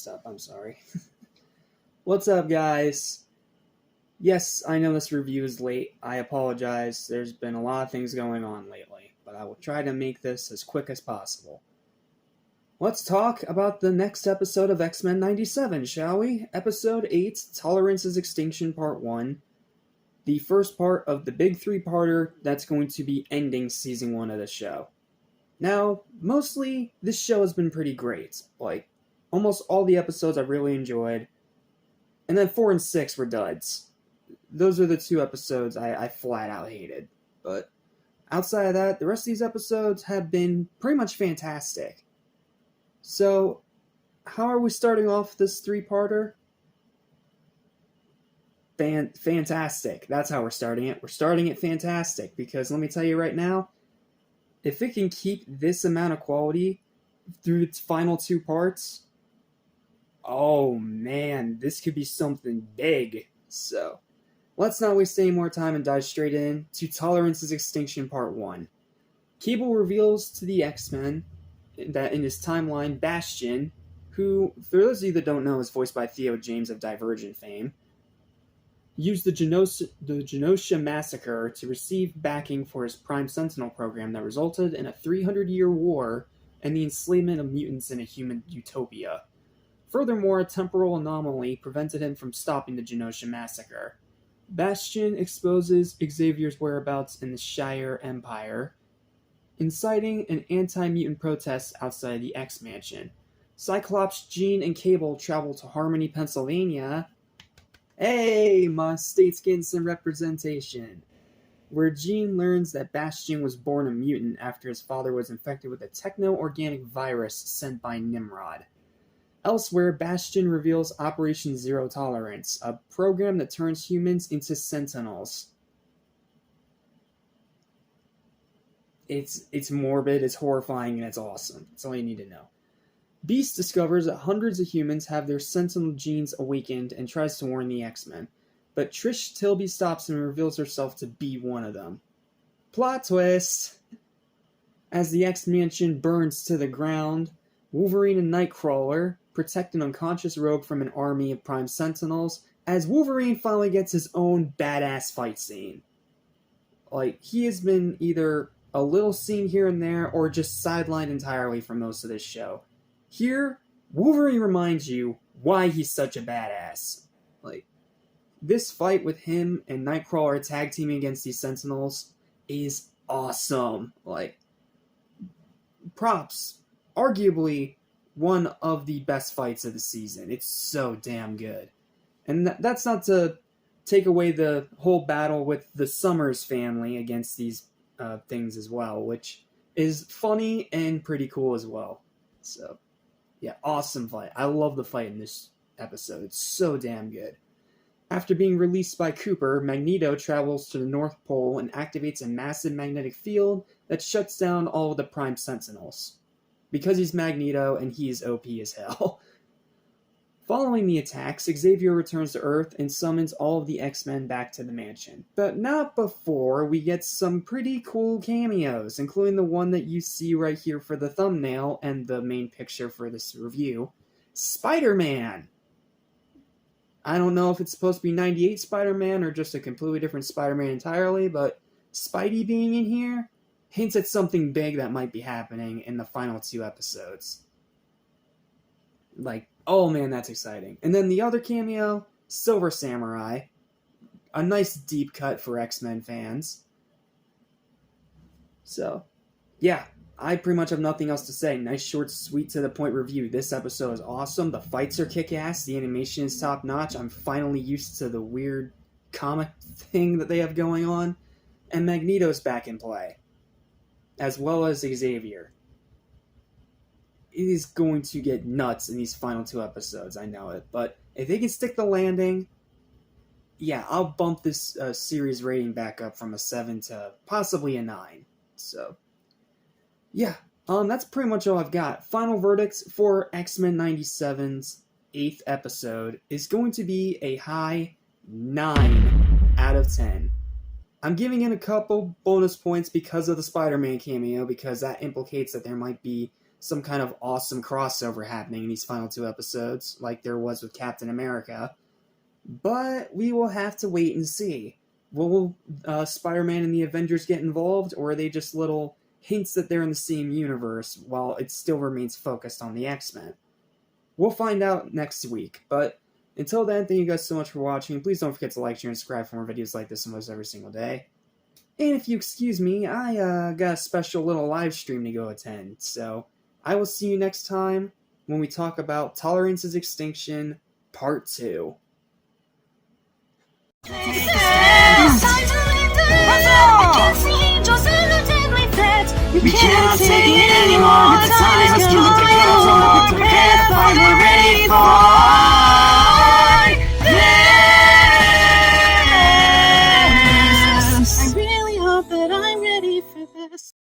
messed up. I'm sorry. What's up, guys? Yes, I know this review is late. I apologize. There's been a lot of things going on lately, but I will try to make this as quick as possible. Let's talk about the next episode of X-Men 97, shall we? Episode 8, Tolerance's Extinction Part 1. The first part of the big three-parter that's going to be ending Season 1 of the show. Now, mostly, this show has been pretty great. Like, almost all the episodes I've really enjoyed. And then 4 and 6 were duds. Those are the two episodes I flat out hated. But outside of that, the rest of these episodes have been pretty much fantastic. So, how are we starting off this three-parter? Fantastic. That's how we're starting it. We're starting it fantastic, because let me tell you right now, if it can keep this amount of quality through its final two parts, oh man, this could be something big. So, let's not waste any more time and dive straight in to Tolerance's Extinction Part 1. Cable reveals to the X-Men that in his timeline, Bastion, who, for those of you that don't know, is voiced by Theo James of Divergent fame, used the Genosha Massacre to receive backing for his Prime Sentinel program that resulted in a 300-year war and the enslavement of mutants in a human utopia. Furthermore, a temporal anomaly prevented him from stopping the Genosha Massacre. Bastion exposes Xavier's whereabouts in the Shire Empire, inciting an anti-mutant protest outside the X-Mansion. Cyclops, Jean, and Cable travel to Harmony, Pennsylvania. Hey, my state's getting some representation. Where Jean learns that Bastion was born a mutant after his father was infected with a techno-organic virus sent by Nimrod. Elsewhere, Bastion reveals Operation Zero Tolerance, a program that turns humans into Sentinels. It's morbid, it's horrifying, and it's awesome. That's all you need to know. Beast discovers that hundreds of humans have their Sentinel genes awakened and tries to warn the X-Men. But Trish Tilby stops him and reveals herself to be one of them. Plot twist! As the X-Mansion burns to the ground, Wolverine and Nightcrawler protect an unconscious Rogue from an army of Prime Sentinels, as Wolverine finally gets his own badass fight scene. Like, he has been either a little scene here and there, or just sidelined entirely from most of this show. Here, Wolverine reminds you why he's such a badass. Like, this fight with him and Nightcrawler tag teaming against these Sentinels is awesome. Like, props. Arguably one of the best fights of the season. It's so damn good. And that's not to take away the whole battle with the Summers family against these things as well, which is funny and pretty cool as well. So, yeah, awesome fight. I love the fight in this episode. It's so damn good. After being released by Cooper, Magneto travels to the North Pole and activates a massive magnetic field that shuts down all of the Prime Sentinels. Because he's Magneto and he's OP as hell. Following the attacks, Xavier returns to Earth and summons all of the X-Men back to the mansion. But not before we get some pretty cool cameos, including the one that you see right here for the thumbnail and the main picture for this review. Spider-Man! I don't know if it's supposed to be 98 Spider-Man or just a completely different Spider-Man entirely, but Spidey being in here hints at something big that might be happening in the final two episodes. Like, oh man, that's exciting. And then the other cameo, Silver Samurai. A nice deep cut for X-Men fans. So, yeah, I pretty much have nothing else to say. Nice, short, sweet, to the point review. This episode is awesome. The fights are kick-ass. The animation is top-notch. I'm finally used to the weird comic thing that they have going on. And Magneto's back in play, as well as Xavier. It is going to get nuts in these final two episodes, I know it. But if they can stick the landing, yeah, I'll bump this series rating back up from a 7 to possibly a 9. So, yeah, that's pretty much all I've got. Final verdicts for X-Men 97's 8th episode is going to be a high 9 out of 10. I'm giving it a couple bonus points because of the Spider-Man cameo, because that implicates that there might be some kind of awesome crossover happening in these final 2 episodes, like there was with Captain America. But we will have to wait and see. Will Spider-Man and the Avengers get involved, or are they just little hints that they're in the same universe while it still remains focused on the X-Men? We'll find out next week, but until then, thank you guys so much for watching. Please don't forget to like, share, and subscribe for more videos like this almost every single day. And if you excuse me, I got a special little live stream to go attend, so I will see you next time when we talk about Tolerance is Extinction Part 2. We cannot take it anymore.